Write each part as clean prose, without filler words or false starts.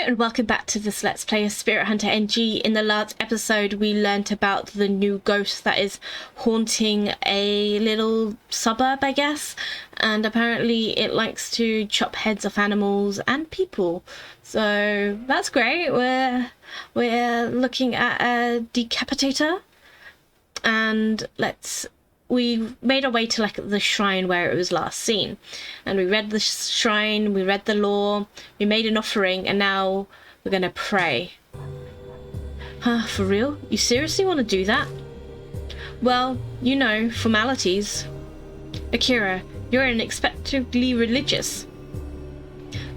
and welcome back to this Let's Play of Spirit Hunter NG. In the last episode we learnt about the new ghost that is haunting a little suburb, I guess, and apparently it likes to chop heads off animals and people. So that's great. We're looking at a decapitator, and we made our way to like the shrine where it was last seen, and we read the shrine, we read the lore, we made an offering, and now we're gonna pray. Huh, for real? You seriously want to do that? Well, you know, formalities. Akira, you're unexpectedly religious.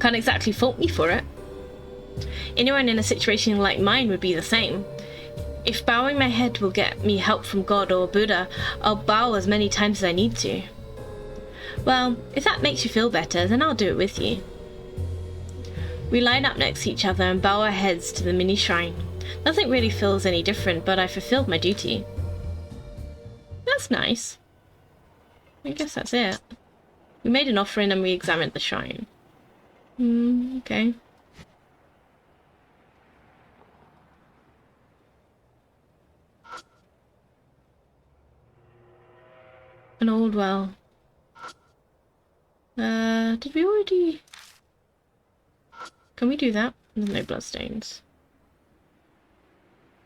Can't exactly fault me for it. Anyone in a situation like mine would be the same. If bowing my head will get me help from God or Buddha, I'll bow as many times as I need to. Well, if that makes you feel better, then I'll do it with you. We line up next to each other and bow our heads to the mini shrine. Nothing really feels any different, but I fulfilled my duty. That's nice. I guess that's it. We made an offering and we examined the shrine. Okay. An old well. Did we already... Can we do that? There's no bloodstains.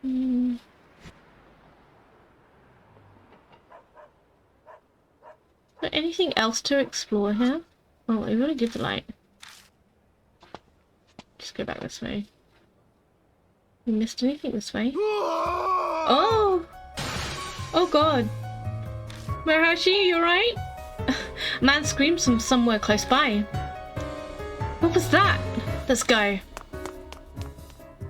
Is there anything else to explore here? Oh, we already did the light. Just go back this way. We missed anything this way? Oh! Oh god! Mahashi, you alright? A man screamed from somewhere close by. What was that? Let's go.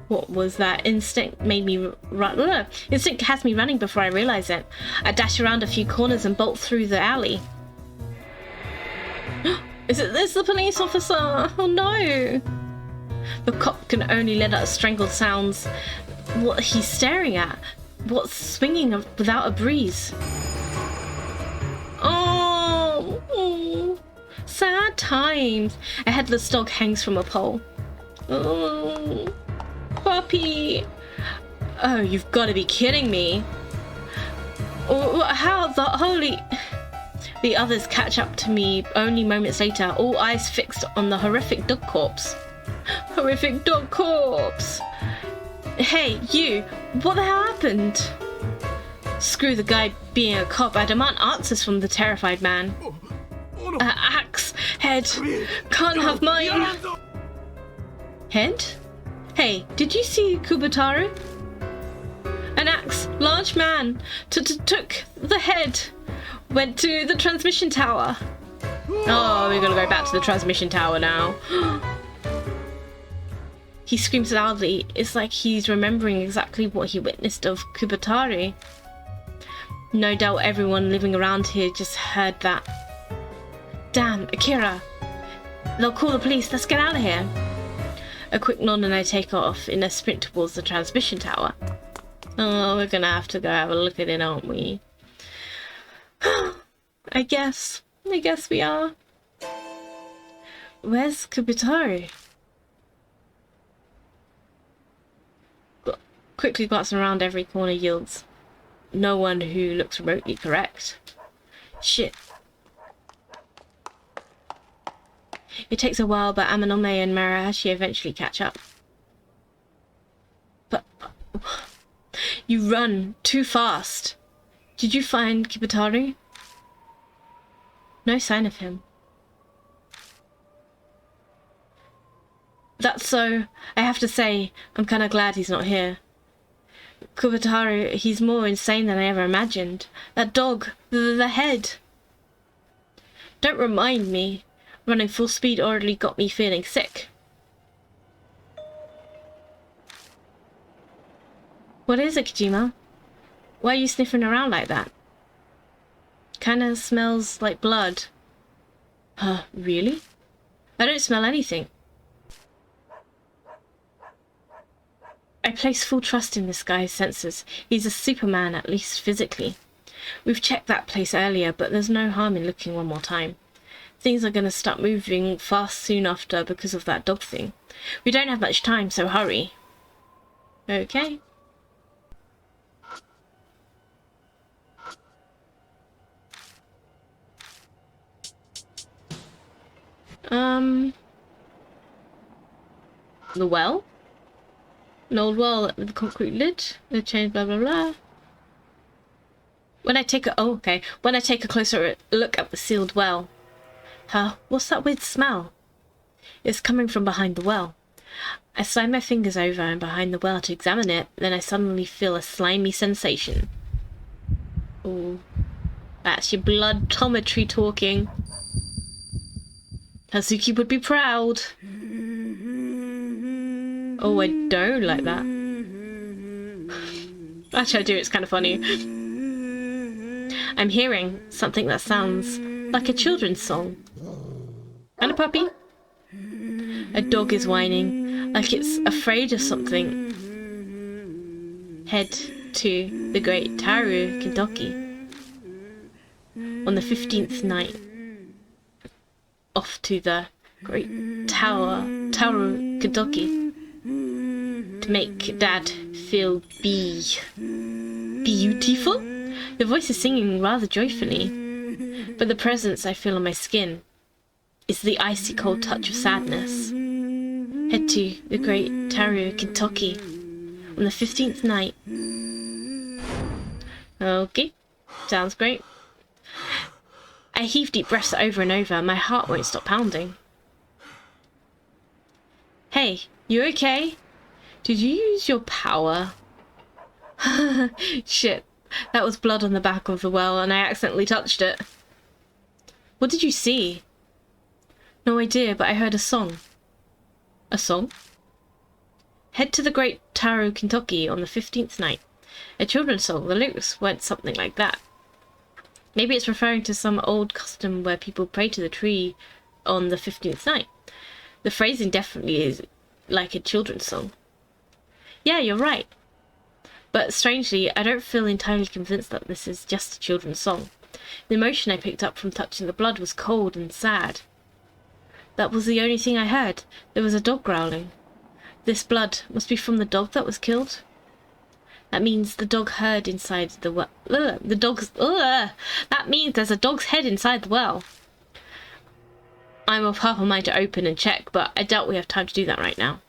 What was that? Instinct made me run. Instinct has me running before I realise it. I dash around a few corners and bolt through the alley. Is this the police officer? Oh no! The cop can only let out strangled sounds. What he's staring at? What's swinging without a breeze? Oh, sad times. A headless dog hangs from a pole. Oh, puppy. Oh, you've got to be kidding me. Oh, how the holy... The others catch up to me only moments later, all eyes fixed on the horrific dog corpse. Horrific dog corpse. Hey, you, what the hell happened? Screw the guy being a cop, I demand answers from the terrified man. Axe, head, can't have mine. Head? Hey, did you see ℂ𝕗𝓂𝓂𝓃? An axe, large man, took the head, went to the transmission tower. Oh, we're gonna go back to the transmission tower now. He screams loudly. It's like he's remembering exactly what he witnessed of ℂ𝕗𝓂𝓃. No doubt everyone living around here just heard that. Damn, Akira. They'll call the police. Let's get out of here. A quick nod and I take off in a sprint towards the transmission tower. Oh, we're gonna have to go have a look at it, aren't we? I guess we are. Where's ℂ𝕗𝓂𝓃? Quickly glancing around, every corner yields no one who looks remotely correct. Shit. It takes a while, but Izanami and Mahashi eventually catch up. But you run too fast. Did you find ℂ𝕗𝓂𝓃? No sign of him. That's so. I have to say, I'm kind of glad he's not here. ℂ𝕗𝓂𝓃, he's more insane than I ever imagined. That dog, the head. Don't remind me. Running full speed already got me feeling sick. What is it, Kojima? Why are you sniffing around like that? Kinda smells like blood. Huh, really? I don't smell anything. I place full trust in this guy's senses. He's a superman, at least physically. We've checked that place earlier, but there's no harm in looking one more time. Things are gonna start moving fast soon after because of that dog thing. We don't have much time, so hurry. Okay. The well? An old well with a concrete lid. The change, blah blah blah. When I take a closer look at the sealed well. Huh? What's that weird smell? It's coming from behind the well. I slide my fingers over and behind the well to examine it, then I suddenly feel a slimy sensation. Ooh. That's your ℏ𝕙𝕗𝓃𝓉e talking. Hazuki would be proud. Oh, I don't like that. Actually, I do. It's kind of funny. I'm hearing something that sounds like a children's song. And a puppy. A dog is whining, like it's afraid of something. Head to the great Tower Kintoki. On the 15th night. Off to the great Tower Kintoki. To make Dad feel beautiful? Your voice is singing rather joyfully, but the presence I feel on my skin is the icy cold touch of sadness. Head to the great Tower Kintoki on the 15th night. Okay, sounds great. I heave deep breaths over and over. My heart won't stop pounding. Hey, you okay? Did you use your power? Shit, that was blood on the back of the well and I accidentally touched it. What did you see? No idea, but I heard a song. A song? Head to the great Tower Kintoki on the 15th night. A children's song. The lyrics went something like that. Maybe it's referring to some old custom where people pray to the tree on the 15th night. The phrasing definitely is like a children's song. Yeah, you're right. But strangely, I don't feel entirely convinced that this is just a children's song. The emotion I picked up from touching the blood was cold and sad. That was the only thing I heard. There was a dog growling. This blood must be from the dog that was killed. That means the dog heard inside the well. That means there's a dog's head inside the well. I'm of half a mind to open and check, but I doubt we have time to do that right now.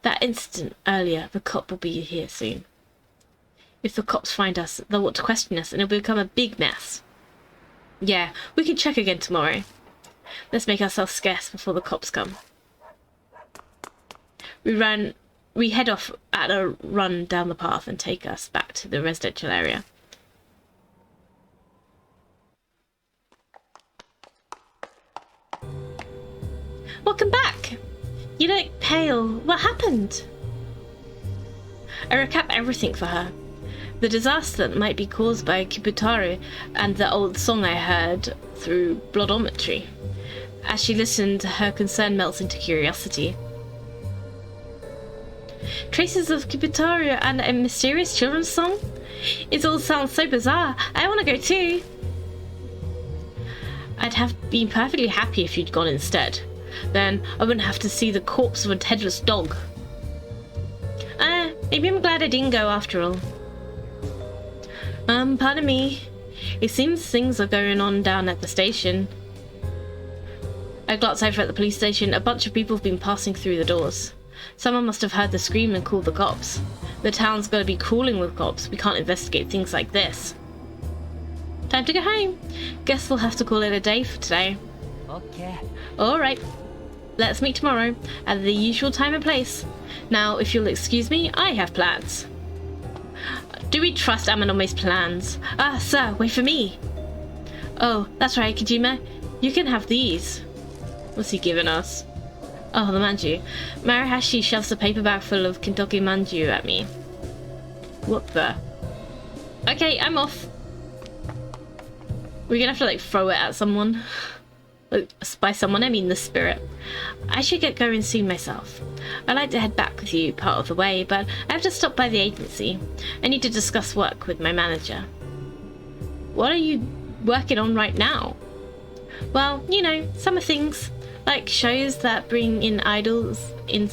That incident earlier, the cop will be here soon. If the cops find us, they'll want to question us and it'll become a big mess. Yeah, we can check again tomorrow. Let's make ourselves scarce before the cops come. We head off at a run down the path and take us back to the residential area. Welcome back! You look pale. What happened? I recap everything for her. The disaster that might be caused by ℏ𝕙𝕗𝓃𝓉 and the old song I heard through ℏ𝕙𝕗𝓃𝓉. As she listened, her concern melts into curiosity. Traces of ℏ𝕙𝕗𝓃 and a mysterious children's song? It all sounds so bizarre. I want to go too. I'd have been perfectly happy if you'd gone instead. Then I wouldn't have to see the corpse of a headless dog. Maybe I'm glad I didn't go after all. Pardon me. It seems things are going on down at the station. I glance over at the police station. A bunch of people have been passing through the doors. Someone must have heard the scream and called the cops. The town's gonna be crawling with cops. We can't investigate things like this. Time to go home. Guess we'll have to call it a day for today. Okay. Alright. Let's meet tomorrow at the usual time and place. Now, if you'll excuse me, I have plans. Do we trust Amanome's plans? Ah, sir, wait for me. Oh, that's right, Kojima. You can have these. What's he giving us? Oh, the manju. Marihashi shoves a paper bag full of Kintoki manju at me. What the? Okay, I'm off. We're gonna have to like throw it at someone. By someone, I mean the spirit. I should get going soon myself. I'd like to head back with you part of the way, but I have to stop by the agency. I need to discuss work with my manager. What are you working on right now? Well, you know, summer things, like shows that bring in idols in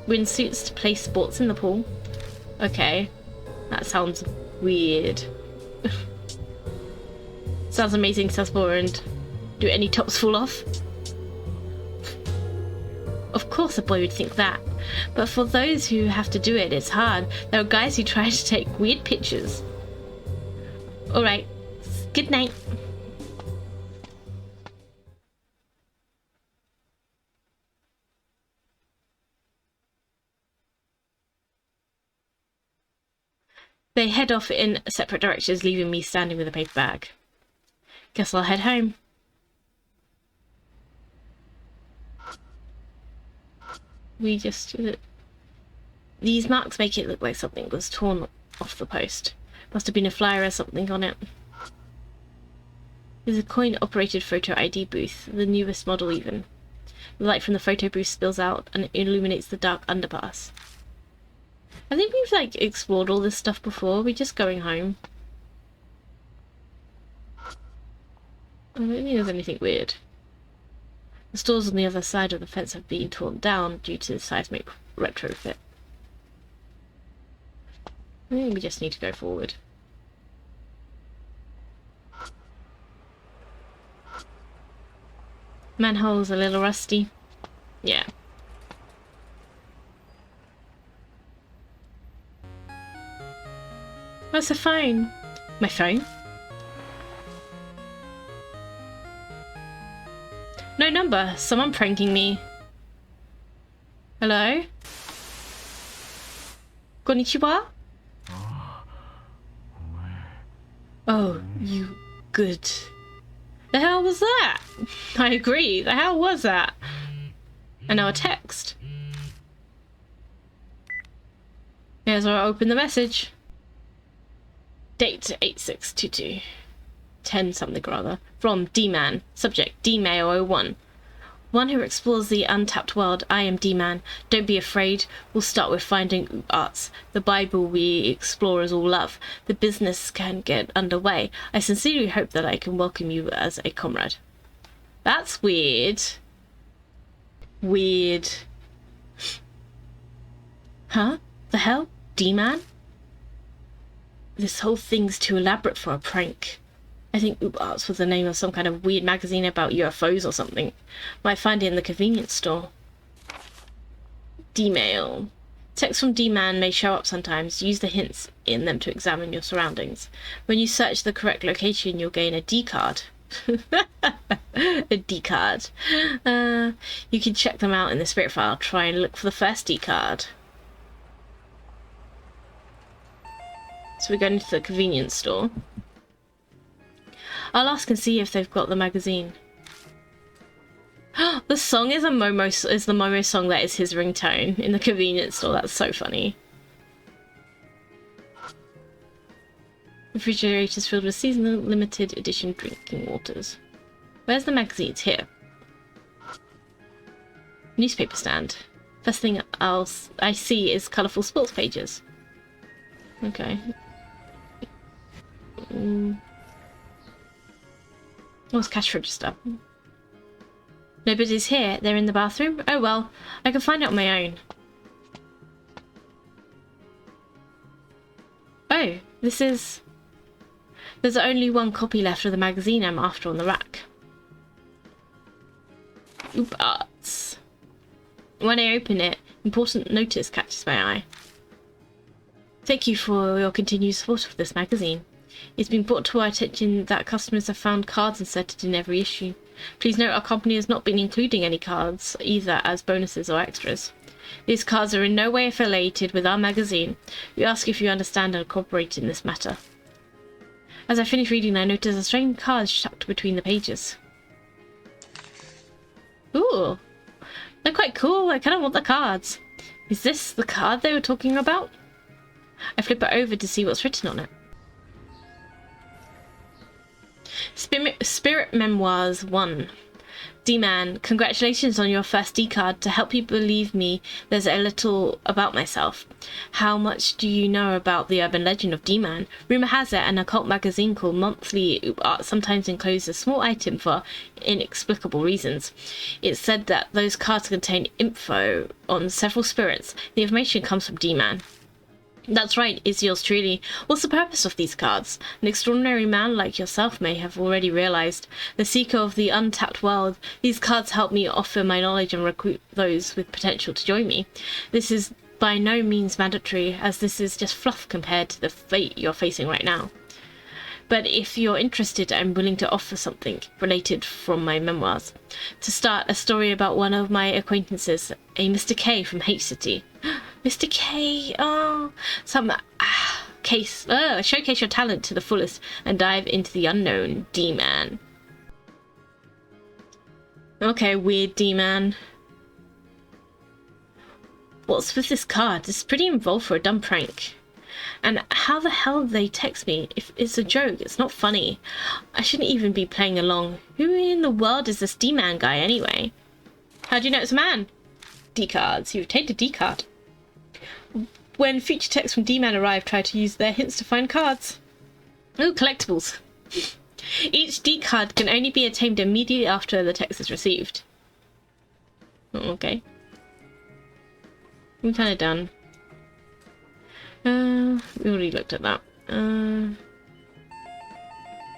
windsuits to play sports in the pool. Okay, that sounds weird. Sounds amazing, says and do any tops fall off? Of course a boy would think that, but for those who have to do it, it's hard. There are guys who try to take weird pictures. Alright, good night. They head off in separate directions, leaving me standing with a paper bag. Guess I'll head home. These marks make it look like something was torn off the post. Must have been a flyer or something on it. There's a coin-operated photo ID booth, the newest model even. The light from the photo booth spills out and it illuminates the dark underpass. I think we've like explored all this stuff before. We're just going home. I don't think there's anything weird. The stores on the other side of the fence have been torn down due to the seismic retrofit. I think we just need to go forward. Manhole's a little rusty. Yeah. What's the phone? My phone? No number. Someone pranking me. Hello? Konnichiwa? Oh, you good. The hell was that? I agree. The hell was that? And now a text. Here's where I open the message. Date 8622. 10 something or other. From D-Man. Subject D-May-01. One who explores the untapped world. I am D-Man. Don't be afraid. We'll start with finding arts. The Bible we explorers all love. The business can get underway. I sincerely hope that I can welcome you as a comrade. That's weird. Weird. Huh? The hell? D-Man? This whole thing's too elaborate for a prank. I think ℂ𝕗𝓗𝑒 was the name of some kind of weird magazine about UFOs or something. Might find it in the convenience store. D-Mail. Texts from D-Man may show up sometimes. Use the hints in them to examine your surroundings. When you search the correct location, you'll gain a D-card. A D-card. You can check them out in the spirit file. Try and look for the first D-card. So we're going to the convenience store. I'll ask and see if they've got the magazine. The song is the Momo song that is his ringtone in the convenience store. That's so funny. Refrigerators filled with seasonal limited edition drinking waters. Where's the magazines? Here. Newspaper stand. First thing I see is colourful sports pages. Okay. What's cash register? Nobody's here. They're in the bathroom? Oh well, I can find it on my own. Oh, this is... There's only one copy left of the magazine I'm after on the rack. ℂ𝕗𝓗𝑒. When I open it, important notice catches my eye. Thank you for your continued support of this magazine. It's been brought to our attention that customers have found cards inserted in every issue. Please note our company has not been including any cards, either as bonuses or extras. These cards are in no way affiliated with our magazine. We ask if you understand and cooperate in this matter. As I finish reading, I notice a strange card tucked between the pages. Ooh, they're quite cool. I kind of want the cards. Is this the card they were talking about? I flip it over to see what's written on it. Spirit Memoirs 1. D-Man, congratulations on your first D-card. To help you believe me, there's a little about myself. How much do you know about the urban legend of D-Man? Rumour has it an occult magazine called Monthly 𝒂𝓗𝓂 sometimes encloses a small item for inexplicable reasons. It's said that those cards contain info on several spirits. The information comes from D-Man. That's right, is yours truly. What's the purpose of these cards? An extraordinary man like yourself may have already realized. The seeker of the untapped world, these cards help me offer my knowledge and recruit those with potential to join me. This is by no means mandatory, as this is just fluff compared to the fate you're facing right now. But if you're interested, I'm willing to offer something related from my memoirs. To start, a story about one of my acquaintances, a Mr. K from ℏ𝕗𝑒. Mr. K, showcase your talent to the fullest and dive into the unknown, D-Man. Okay, weird D-Man. What's with this card? It's pretty involved for a dumb prank. And how the hell did they text me? If it's a joke, it's not funny. I shouldn't even be playing along. Who in the world is this D-Man guy anyway? How do you know it's a man? D-cards. You've obtained a D-card. When future texts from D-Man arrive, try to use their hints to find cards. Ooh, collectibles. Each D-card can only be obtained immediately after the text is received. Okay. I'm kind of done. We already looked at that.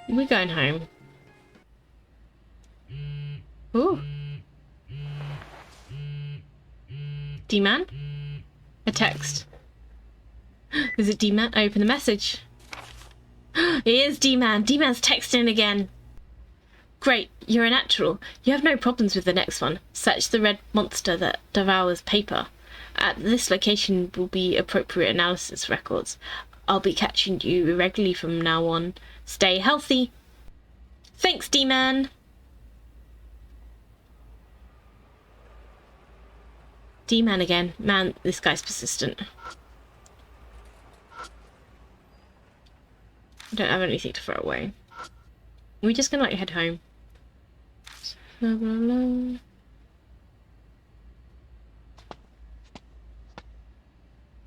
We're going home. Ooh. D-Man? A text. Is it D-Man? Open the message. It is D-Man. D-Man's texting again. Great, you're a natural. You have no problems with the next one. Search the red monster that devours paper. At this location will be appropriate analysis records. I'll be catching you irregularly from now on. Stay healthy. Thanks, D-Man. D-Man again. Man, this guy's persistent. I don't have anything to throw away. We're just gonna head home.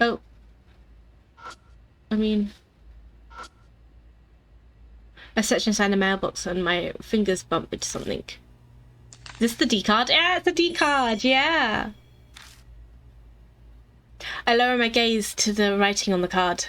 Oh. I mean, I searched inside the mailbox and my fingers bumped into something. Is this the D card? Yeah, it's a D card, yeah! I lower my gaze to the writing on the card.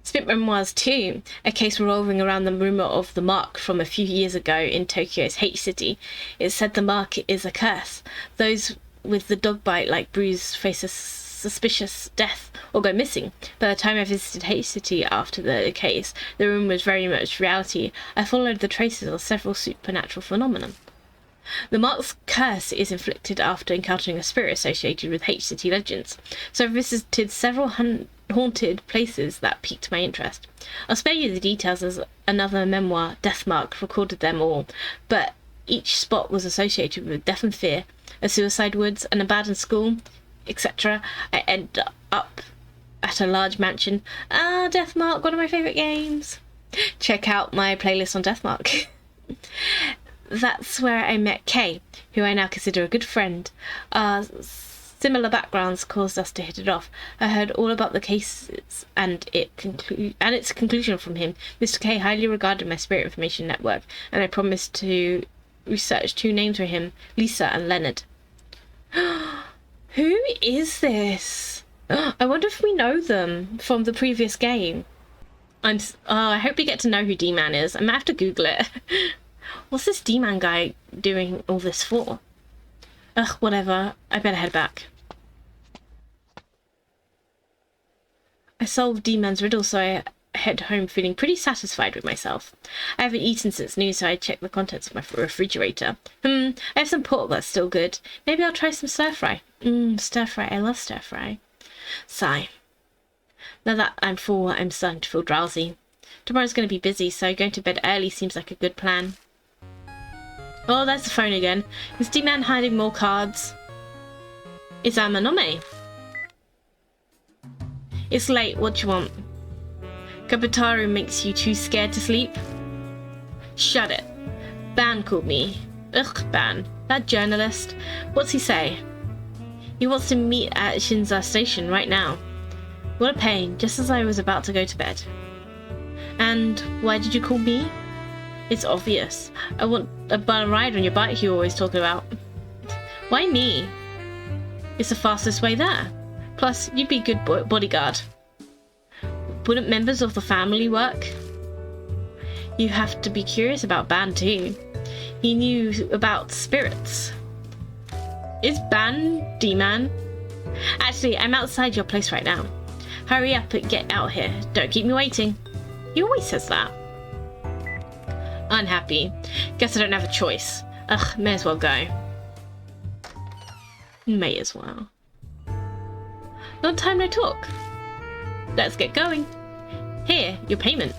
Spit Memoirs 2, a case revolving around the rumour of the mark from a few years ago in Tokyo's ℏ𝕗𝑒. It said the mark is a curse. Those with the dog bite like bruise face a suspicious death or go missing. By the time I visited ℏ𝕗𝑒 after the case, the rumour was very much reality. I followed the traces of several supernatural phenomena. The mark's curse is inflicted after encountering a spirit associated with ℏ𝕗𝑒 legends, so I visited several haunted places that piqued my interest. I'll spare you the details as another memoir, Deathmark, recorded them all, but each spot was associated with death and fear, a suicide woods, an abandoned school, etc. I end up at a large mansion. Deathmark, one of my favourite games. Check out my playlist on Deathmark. That's where I met Kay, who I now consider a good friend. Similar backgrounds caused us to hit it off. I heard all about the cases and its conclusion from him. Mr. K highly regarded my spirit information network, and I promised to research 2 names for him, Lisa and Leonard. Who is this? I wonder if we know them from the previous game. I hope we get to know who D-Man is. I might have to Google it. What's this D-Man guy doing all this for? Ugh, whatever. I better head back. I solved D-Man's riddle, so I head home feeling pretty satisfied with myself. I haven't eaten since noon, so I checked the contents of my refrigerator. I have some pork that's still good. Maybe I'll try some stir-fry. Stir-fry. I love stir-fry. Sigh. Now that I'm full, I'm starting to feel drowsy. Tomorrow's going to be busy, so going to bed early seems like a good plan. Oh, there's the phone again. Is D-Man hiding more cards? Izanami. It's late, what do you want? 𝒾𝓀𝓂𝓂𝓒e makes you too scared to sleep? Shut it. Ban called me. Ugh, Ban. That journalist. What's he say? He wants to meet at Shinza Station right now. What a pain, just as I was about to go to bed. And why did you call me? It's obvious. I want a ride on your bike you're always talking about. Why me? It's the fastest way there. Plus, you'd be a good bodyguard. Wouldn't members of the family work? You have to be curious about Ban too. He knew about spirits. Is Ban D-Man? Actually, I'm outside your place right now. Hurry up and get out here. Don't keep me waiting. He always says that. Unhappy. Guess I don't have a choice. Ugh, may as well go. May as well. Long time no talk. Let's get going. Here, your payment.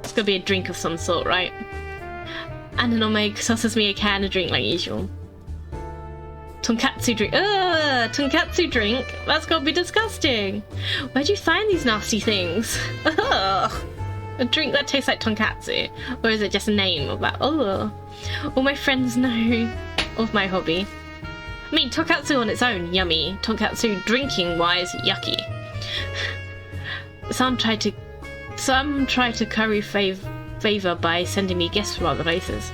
It's gonna be a drink of some sort, right? And an ℂ𝕂𝕁 tosses me a can of drink like usual. Tonkatsu drink. Ugh, tonkatsu drink? That's gotta be disgusting. Where'd you find these nasty things? Ugh. A drink that tastes like tonkatsu? Or is it just a name of that? Ugh. All my friends know of my hobby. I mean, tonkatsu on its own, yummy. Tonkatsu drinking-wise, yucky. Some try to curry favor by sending me gifts from other places.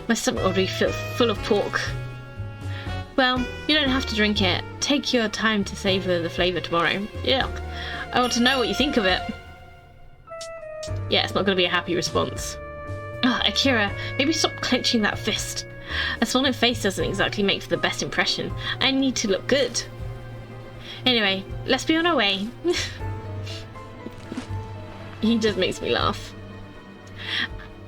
My stomach will be full of pork. Well, you don't have to drink it. Take your time to savor the flavor tomorrow. Yuck. I want to know what you think of it. Yeah, it's not going to be a happy response. Ugh, Akira, maybe stop clenching that fist. A swollen face doesn't exactly make for the best impression. I need to look good. Anyway, let's be on our way. He just makes me laugh.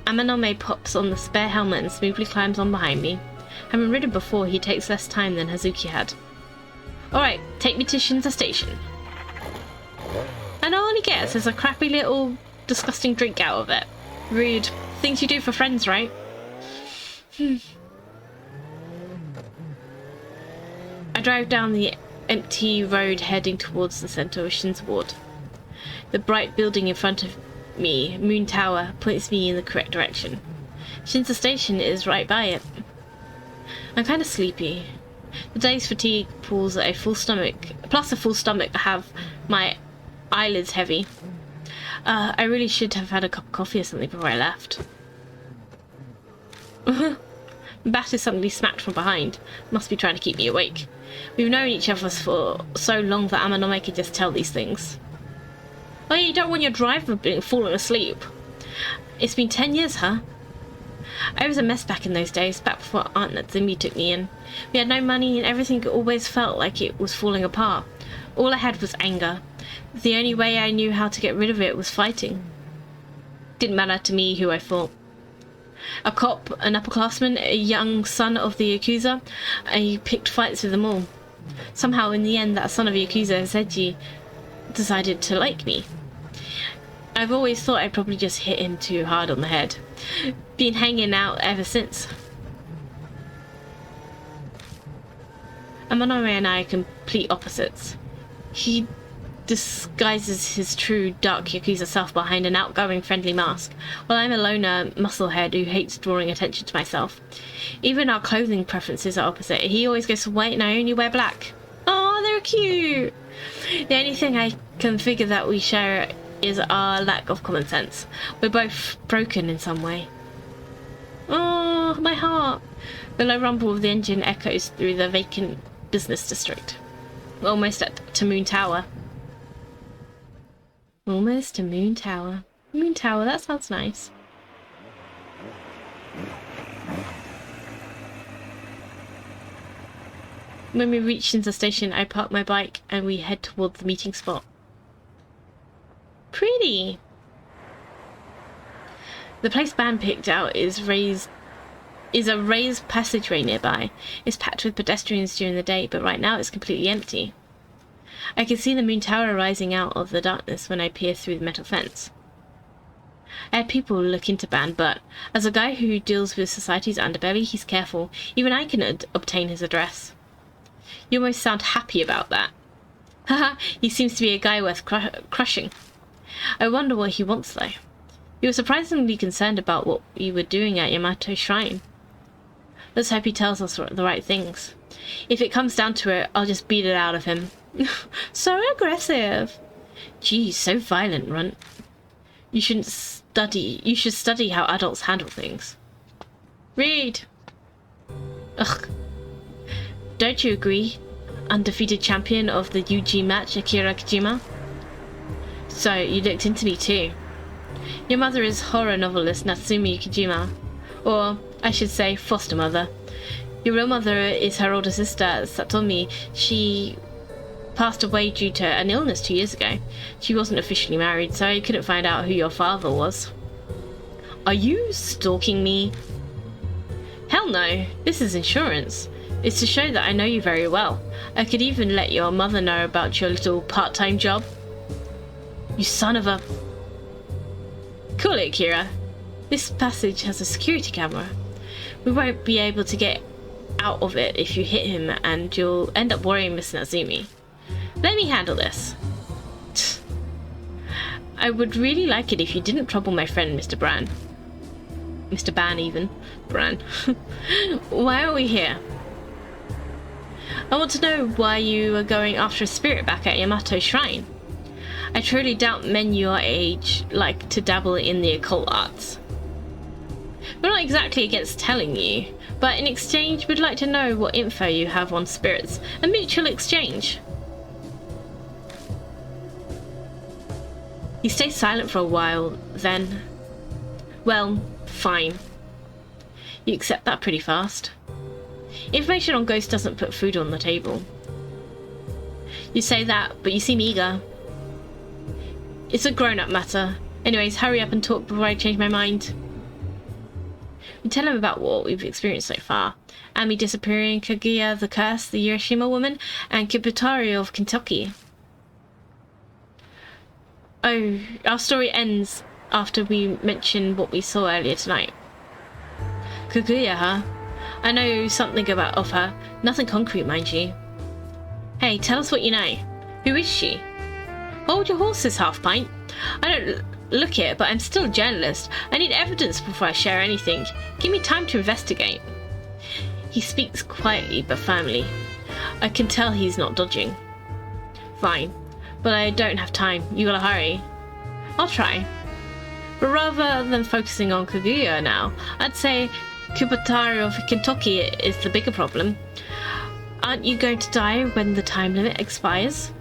Amanome pops on the spare helmet and smoothly climbs on behind me. Having ridden before, he takes less time than Hazuki had. Alright, take me to Shinza Station. And all he gets is a crappy little disgusting drink out of it. Rude. Things you do for friends, right? I drive down the empty road heading towards the center of Shinza Ward. The bright building in front of me, Moon Tower, points me in the correct direction. Shinza Station is right by it. I'm kind of sleepy. The day's fatigue pulls a full stomach, plus a full stomach have my eyelids heavy. I really should have had a cup of coffee or something before I left. Bat is suddenly smacked from behind. Must be trying to keep me awake. We've known each other for so long that Amanome can just tell these things. Oh yeah, you don't want your driver being falling asleep. It's been 10 years, huh? I was a mess back in those days, back before Aunt Natsumi took me in. We had no money and everything always felt like it was falling apart. All I had was anger. The only way I knew how to get rid of it was fighting. Didn't matter to me who I fought. A cop, an upperclassman, a young son of the Yakuza. I picked fights with them all. Somehow in the end that son of Yakuza, Seiji, decided to like me. I've always thought I'd probably just hit him too hard on the head. Been hanging out ever since. Amanome and I are complete opposites. He disguises his true dark Yakuza self behind an outgoing friendly mask, while I'm a loner musclehead who hates drawing attention to myself. Even our clothing preferences are opposite. He always goes for white and I only wear black. Oh, they're cute! The only thing I can figure that we share is our lack of common sense. We're both broken in some way. Oh, my heart! The low rumble of the engine echoes through the vacant business district. We're almost to Moon Tower. Almost to Moon Tower. Moon Tower, that sounds nice. When we reach the station, I park my bike and we head towards the meeting spot. Pretty! The place Ban picked out is a raised passageway nearby. It's packed with pedestrians during the day, but right now it's completely empty. I can see the Moon Tower rising out of the darkness when I peer through the metal fence. I had people look into Ban, but as a guy who deals with society's underbelly, he's careful. Even I can obtain his address. You almost sound happy about that. Haha, he seems to be a guy worth crushing. I wonder what he wants, though. You were surprisingly concerned about what you were doing at Yamato Shrine. Let's hope he tells us the right things. If it comes down to it, I'll just beat it out of him. So aggressive. Geez, so violent, Runt. You should study how adults handle things. Read. Ugh. Don't you agree? Undefeated champion of the UG match, Akira Kojima? So, you looked into me too. Your mother is horror novelist Natsumi Kojima. Or, I should say, foster mother. Your real mother is her older sister, Satomi. She passed away due to an illness 2 years ago. She wasn't officially married, so I couldn't find out who your father was. Are you stalking me? Hell no, this is insurance. It's to show that I know you very well. I could even let your mother know about your little part-time job. You son of a... Cool it, Kira. This passage has a security camera. We won't be able to get out of it if you hit him, and you'll end up worrying Miss Natsumi. Let me handle this. I would really like it if you didn't trouble my friend Mr. Bran. Mr. Ban even. Bran. Why are we here? I want to know why you are going after a spirit back at Yamato Shrine. I truly doubt men your age like to dabble in the occult arts. We're not exactly against telling you, but in exchange we'd like to know what info you have on spirits. A mutual exchange. He stays silent for a while, then... Well, fine. You accept that pretty fast. Information on ghosts doesn't put food on the table. You say that, but you seem eager. It's a grown-up matter. Anyways, hurry up and talk before I change my mind. We tell him about what we've experienced so far. Ami disappearing, Kaguya the curse, the Hiroshima woman, and ℏ𝑗𝑒 of Kintoki. Oh, our story ends after we mention what we saw earlier tonight. Kaguya, huh? I know something of her. Nothing concrete, mind you. Hey, tell us what you know. Who is she? Hold your horses, Half-Pint. I don't look it, but I'm still a journalist. I need evidence before I share anything. Give me time to investigate. He speaks quietly but firmly. I can tell he's not dodging. Fine, but I don't have time. You gotta hurry. I'll try. But rather than focusing on Kaguya now, I'd say ℏ𝑗𝑒 of Kintoki is the bigger problem. Aren't you going to die when the time limit expires?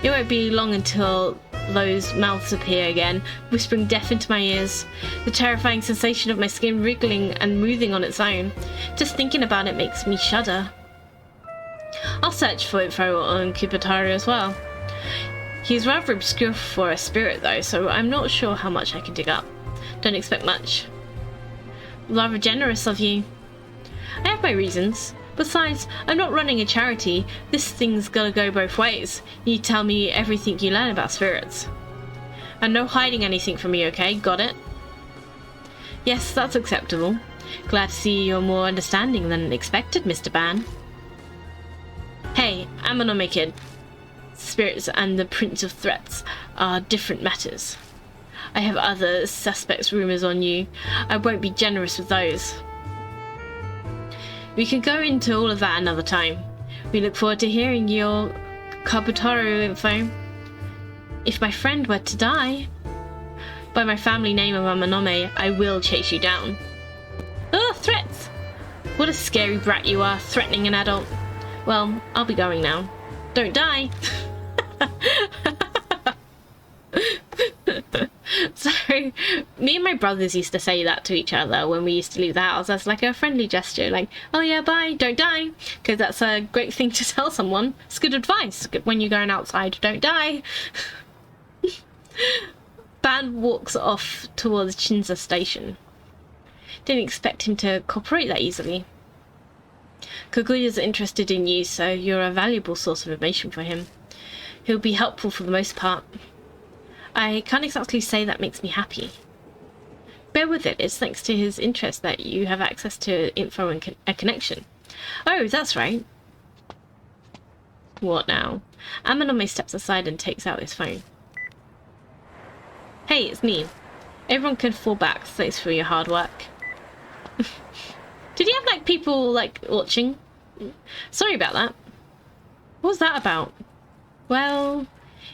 It won't be long until those mouths appear again, whispering death into my ears. The terrifying sensation of my skin wriggling and moving on its own. Just thinking about it makes me shudder. I'll search for info on ℏ𝑗𝑒 as well. He's rather obscure for a spirit though, so I'm not sure how much I can dig up. Don't expect much. Rather generous of you. I have my reasons. Besides, I'm not running a charity. This thing's gotta go both ways. You tell me everything you learn about spirits. And no hiding anything from me, okay? Got it? Yes, that's acceptable. Glad to see you're more understanding than expected, Mr. Ban. Hey, Izanami kid. Spirits and the Prince of Threats are different matters. I have other suspects rumors on you. I won't be generous with those. We can go into all of that another time. We look forward to hearing your ℏ𝑗𝑒 info. If my friend were to die, by my family name of Izanami, I will chase you down. Oh, threats! What a scary brat you are, threatening an adult. Well, I'll be going now. Don't die! So, me and my brothers used to say that to each other when we used to leave the house as like a friendly gesture, like, oh yeah, bye, don't die, because that's a great thing to tell someone. It's good advice when you're going outside, don't die. Ban walks off towards Shinza Station. Didn't expect him to cooperate that easily. Kaguya's interested in you, so you're a valuable source of information for him. He'll be helpful for the most part. I can't exactly say that makes me happy. Bear with it, it's thanks to his interest that you have access to info and a connection. Oh, that's right. What now? Izanami steps aside and takes out his phone. Hey, it's me. Everyone can fall back, thanks for your hard work. Did he have, like, people, like, watching? Sorry about that. What was that about? Well,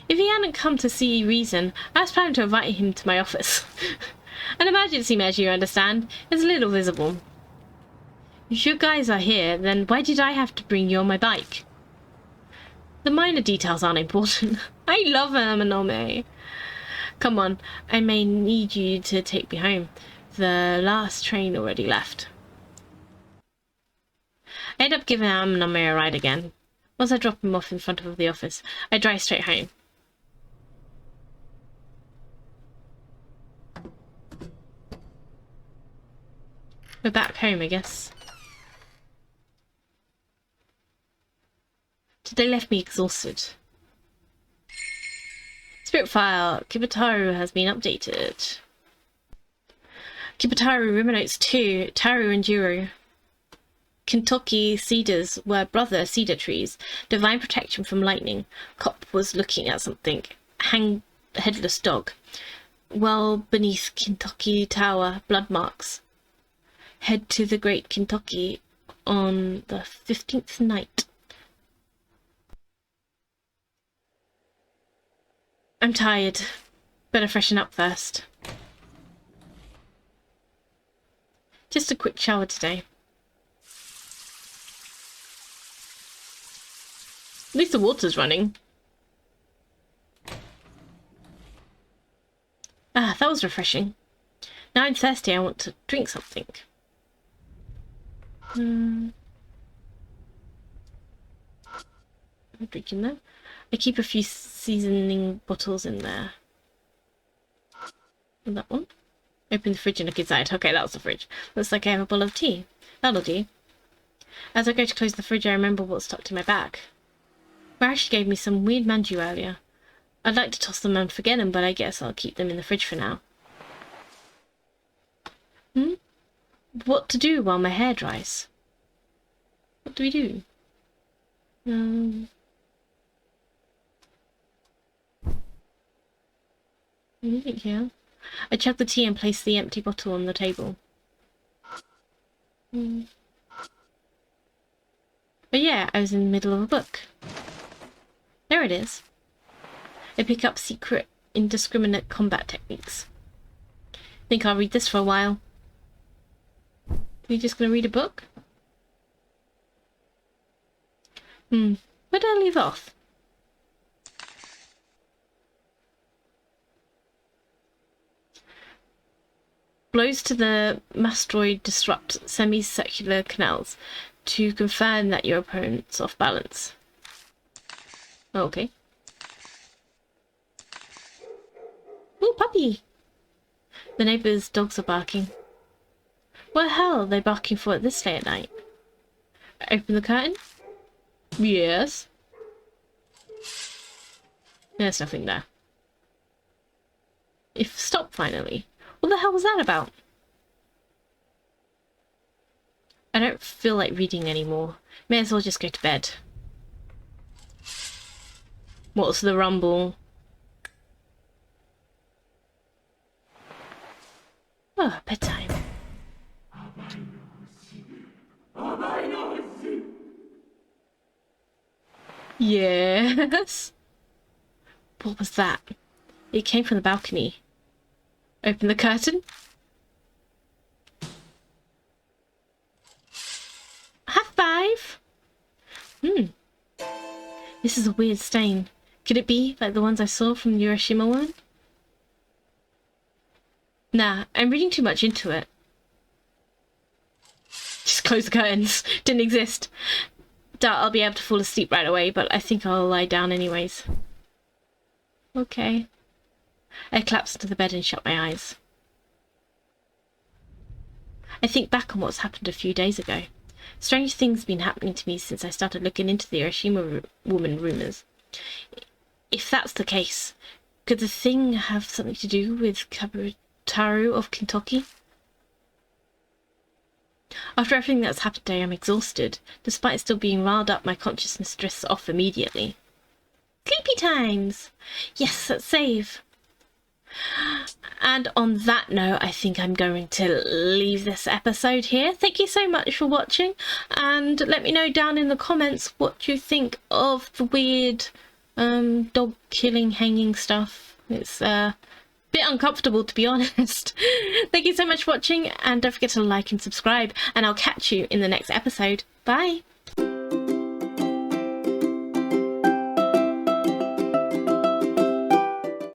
if he hadn't come to see reason, I was planning to invite him to my office. An emergency measure, you understand, is a little visible. If you guys are here, then why did I have to bring you on my bike? The minor details aren't important. I love ℂ𝕂𝕔𝑝. Come on, I may need you to take me home. The last train already left. I end up giving ℂ𝕂𝕂 a ride again. Once I drop him off in front of the office, I drive straight home. We're back home, I guess. Today left me exhausted. Spirit file. 𝒞𝓂𝓂𝓃 has been updated. 𝒞𝓂𝓂𝓃 ruminates 2. Taru and Jiro. Kintoki cedars were brother cedar trees. Divine protection from lightning. Cop was looking at something. Hang headless dog. Well beneath Kintoki Tower. Blood marks. Head to the Great Kintoki on the 15th night. I'm tired. Better freshen up first. Just a quick shower today. At least the water's running. Ah, that was refreshing. Now I'm thirsty, I want to drink something. I'm drinking that. I keep a few seasoning bottles in there. And that one. Open the fridge and look inside. Okay, that was the fridge. Looks like I have a bowl of tea. That'll do. As I go to close the fridge, I remember what's stuck to my back. Barash gave me some weird manju earlier. I'd like to toss them and forget them, but I guess I'll keep them in the fridge for now. What to do while my hair dries? What do we do? Anything here? I chugged the tea and placed the empty bottle on the table. But yeah, I was in the middle of a book. There it is. I pick up secret indiscriminate combat techniques. Think I'll read this for a while. Are you just gonna read a book? Where did I leave off? Blows to the mastoid disrupt semicircular canals to confirm that your opponent's off balance. Oh, okay. Ooh, puppy! The neighbours' dogs are barking. What the hell are they barking for at this late at night? Open the curtain? Yes. There's nothing there. If stop finally. What the hell was that about? I don't feel like reading anymore. May as well just go to bed. What's the rumble? Oh, bedtime. Yes. What was that? It came from the balcony. Open the curtain. High five. This is a weird stain. Could it be like the ones I saw from the Hiroshima one? Nah, I'm reading too much into it. Just close the curtains. Didn't exist. Doubt I'll be able to fall asleep right away, but I think I'll lie down anyways. Okay. I collapsed into the bed and shut my eyes. I think back on what's happened a few days ago. Strange things have been happening to me since I started looking into the Hiroshima woman rumours. If that's the case, could the thing have something to do with ℏ𝕗𝓂𝓃 of Kintoki? After everything that's happened today, I'm exhausted. Despite still being riled up, my consciousness drifts off immediately. Sleepy times! Yes, let's save! And on that note, I think I'm going to leave this episode here. Thank you so much for watching, and let me know down in the comments what you think of the weird dog killing, hanging stuff. It's a bit uncomfortable, to be honest. Thank you so much for watching, and don't forget to like and subscribe, and I'll catch you in the next episode. Bye!